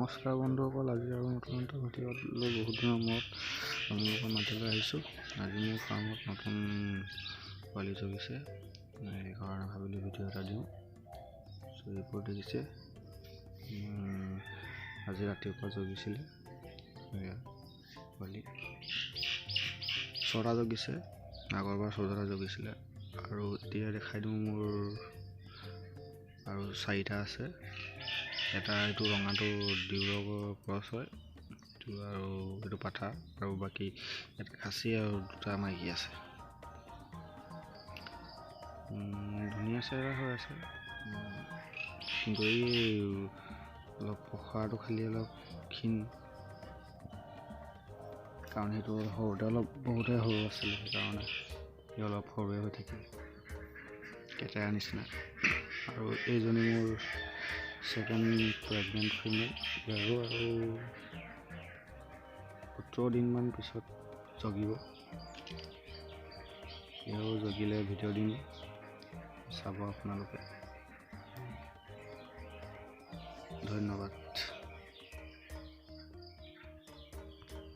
নমস্কাৰ বন্ধুসকল, আজি আৰু নতুন এটা ভিডিঅ'ত বহুত দিনৰ মূৰত আপোনালোকৰ মাজলৈ আহিছোঁ। আজি মোৰ ফাৰ্মত নতুন পোৱালি জগিছে, সেইকাৰণে ভাবিলোঁ ভিডিঅ' এটা দিওঁ। এইবোৰ দেখিছে, আজি ৰাতিপুৱা জগিছিলে পোৱালি 6টা জগিছে। আগৰবাৰ 14টা জগিছিলে আৰু এতিয়া দেখাই দিওঁ মোৰ আৰু 4টা আছে। এটা এইটো ৰঙাটো ডিব্ৰুগড় ক্ৰছ হয়, আৰু এইটো পাঠা, আৰু বাকী এটা খাচী আৰু 2টা মাইকী আছে। ধুনীয়া চেহেৰা হৈ আছে, কিন্তু এই অলপ পখাৰটো খালি অলপ ক্ষীণ, কাৰণ সেইটো সৰুতে বহুতে সৰু আছিলে, সেইকাৰণে সি অলপ সৰুৱে হৈ থাকিলে কেটেৰা নিচিনা। আৰু এইজনী মোৰ ছেকেণ্ড প্ৰেগনেণ্ট ফিমেল, আৰু 17 দিনমান পিছত জগিব। এও জগিলে ভিডিঅ' দিম, চাব আপোনালোকে। ধন্যবাদ।